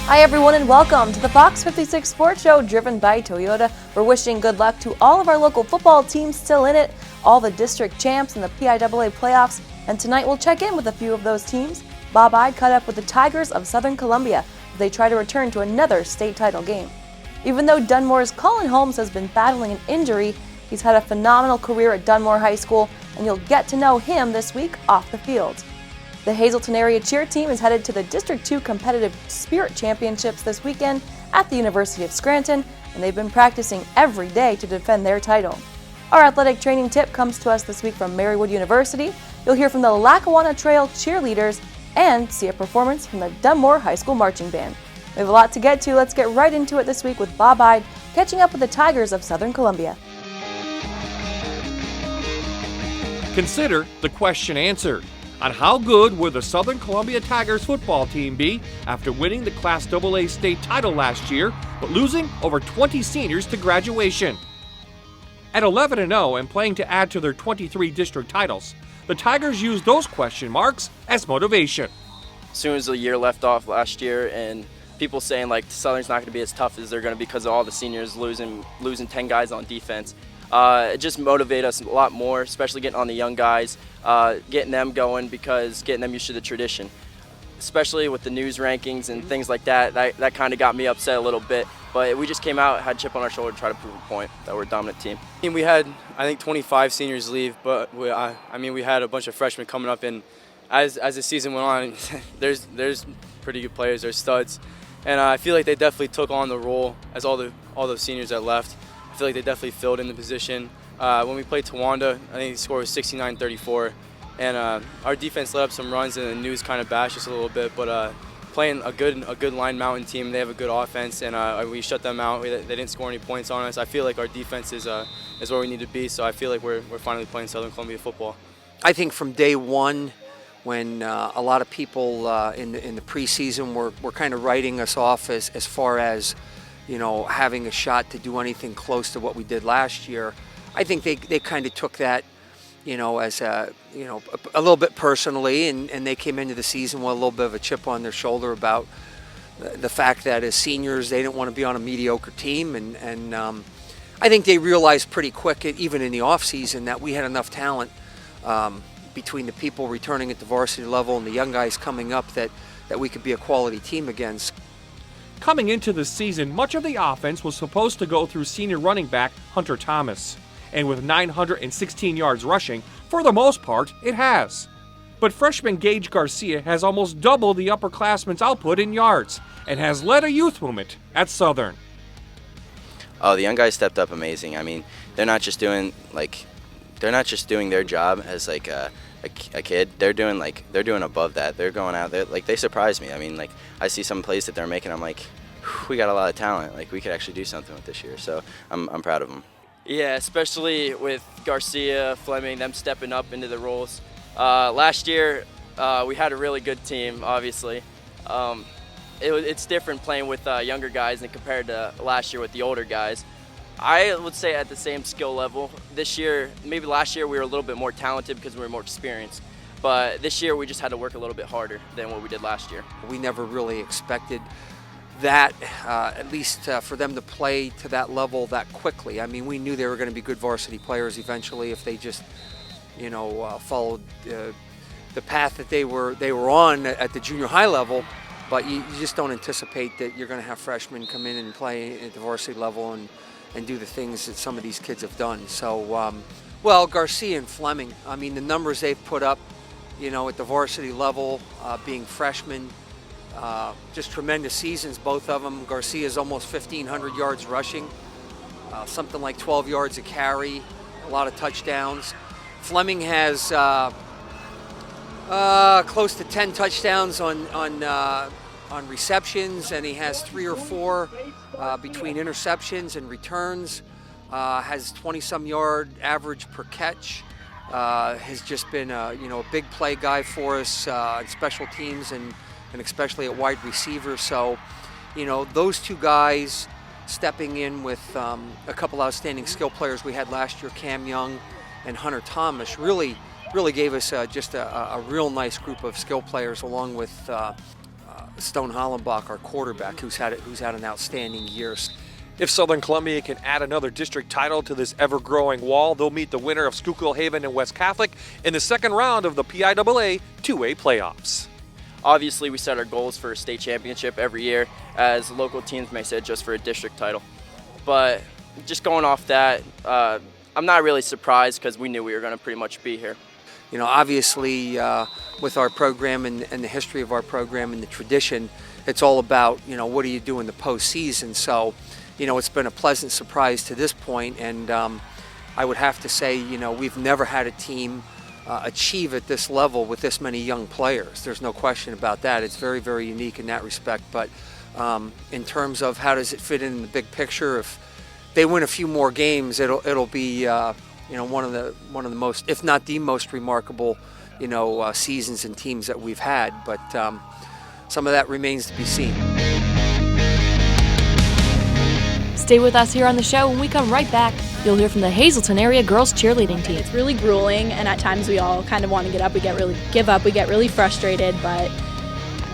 Hi everyone and welcome to the Fox 56 Sports Show driven by Toyota. We're wishing good luck to all of our local football teams still in it, all the district champs in the PIAA playoffs, and tonight we'll check in with a few of those teams. Bob Ide caught up with the Tigers of Southern Columbia as they try to return to another state title game. Even though Dunmore's Colin Holmes has been battling an injury, he's had a phenomenal career at Dunmore High School, and you'll get to know him this week off the field. The Hazleton area cheer team is headed to the District 2 Competitive Spirit Championships this weekend at the University of Scranton, and they've been practicing every day to defend their title. Our athletic training tip comes to us this week from Marywood University. You'll hear from the Lackawanna Trail cheerleaders and see a performance from the Dunmore High School Marching Band. We have a lot to get to. Let's get right into it this week with Bob Ide catching up with the Tigers of Southern Columbia. Consider the question answered. On how good will the Southern Columbia Tigers football team be after winning the Class AA state title last year, but losing over 20 seniors to graduation? At 11-0 and playing to add to their 23 district titles, the Tigers used those question marks as motivation. As soon as the year left off last year and people saying like Southern's not going to be as tough as they're going to be because of all the seniors losing 10 guys on defense, it just motivated us a lot more, especially getting on the young guys, getting them going, because getting them used to the tradition. Especially with the news rankings and things like that, that kind of got me upset a little bit. But we just came out, had a chip on our shoulder to try to prove a point that we're a dominant team. We had, I think, 25 seniors leave, but we had a bunch of freshmen coming up, and as the season went on, there's pretty good players, there's studs, and I feel like they definitely took on the role as all those seniors that left. I feel like they definitely filled in the position. When we played Towanda, I think the score was 69-34, and our defense let up some runs, and the news kind of bashed us a little bit. But playing a good Line Mountain team, they have a good offense, and we shut them out. They didn't score any points on us. I feel like our defense is where we need to be. So I feel like we're finally playing Southern Columbia football. I think from day one, when a lot of people in the preseason were kind of writing us off as far as, you know, having a shot to do anything close to what we did last year, I think they kind of took that, you know, as a little bit personally, and they came into the season with a little bit of a chip on their shoulder about the fact that as seniors they didn't want to be on a mediocre team, and I think they realized pretty quick, even in the off season, that we had enough talent between the people returning at the varsity level and the young guys coming up that we could be a quality team against. Coming into the season, much of the offense was supposed to go through senior running back Hunter Thomas. And with 916 yards rushing, for the most part, it has. But freshman Gage Garcia has almost doubled the upperclassmen's output in yards and has led a youth movement at Southern. Oh, the young guys stepped up amazing. I mean, they're not just doing their job as like a kid. They're doing above that. They're going out there, like, they surprised me. I mean, like, I see some plays that they're making, I'm like, we got a lot of talent. Like, we could actually do something with this year. So I'm proud of them. Yeah, especially with Garcia, Fleming, them stepping up into the roles. Last year, we had a really good team, obviously. It's different playing with younger guys than compared to last year with the older guys. I would say at the same skill level. This year, maybe last year we were a little bit more talented because we were more experienced. But this year we just had to work a little bit harder than what we did last year. We never really expected that, at least for them to play to that level that quickly. I mean, we knew they were going to be good varsity players eventually if they just, you know, followed the path that they were on at the junior high level. But you just don't anticipate that you're going to have freshmen come in and play at the varsity level and do the things that some of these kids have done. So, well, Garcia and Fleming, I mean, the numbers they've put up, you know, at the varsity level, being freshmen, just tremendous seasons, both of them. Garcia's almost 1,500 yards rushing, something like 12 yards a carry, a lot of touchdowns. Fleming has close to 10 touchdowns on receptions, and he has 3 or 4 between interceptions and returns. Has 20-some yard average per catch. Has just been a big play guy for us in special teams and especially at wide receiver. So, you know, those two guys stepping in with a couple outstanding skill players we had last year, Cam Young and Hunter Thomas, really gave us just a real nice group of skill players, along with Stone Hollenbach, our quarterback, who's had an outstanding year. If Southern Columbia can add another district title to this ever-growing wall, they'll meet the winner of Schuylkill Haven and West Catholic in the second round of the PIAA 2A playoffs. Obviously, we set our goals for a state championship every year, as local teams may set just for a district title. But just going off that, I'm not really surprised because we knew we were going to pretty much be here. You know, obviously, with our program and the history of our program and the tradition, it's all about, you know, what do you do in the postseason. So, you know, it's been a pleasant surprise to this point, and I would have to say, you know, we've never had a team achieve at this level with this many young players. There's no question about that. It's very, very unique in that respect. But in terms of how does it fit in the big picture, if they win a few more games, it'll be you know, one of the most, if not the most remarkable, you know, seasons and teams that we've had. But some of that remains to be seen. Stay with us here on the show. When we come right back, you'll hear from the Hazleton area girls cheerleading team. It's really grueling, and at times we all kind of want to give up, we get really frustrated, but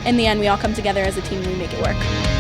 in the end we all come together as a team and we make it work.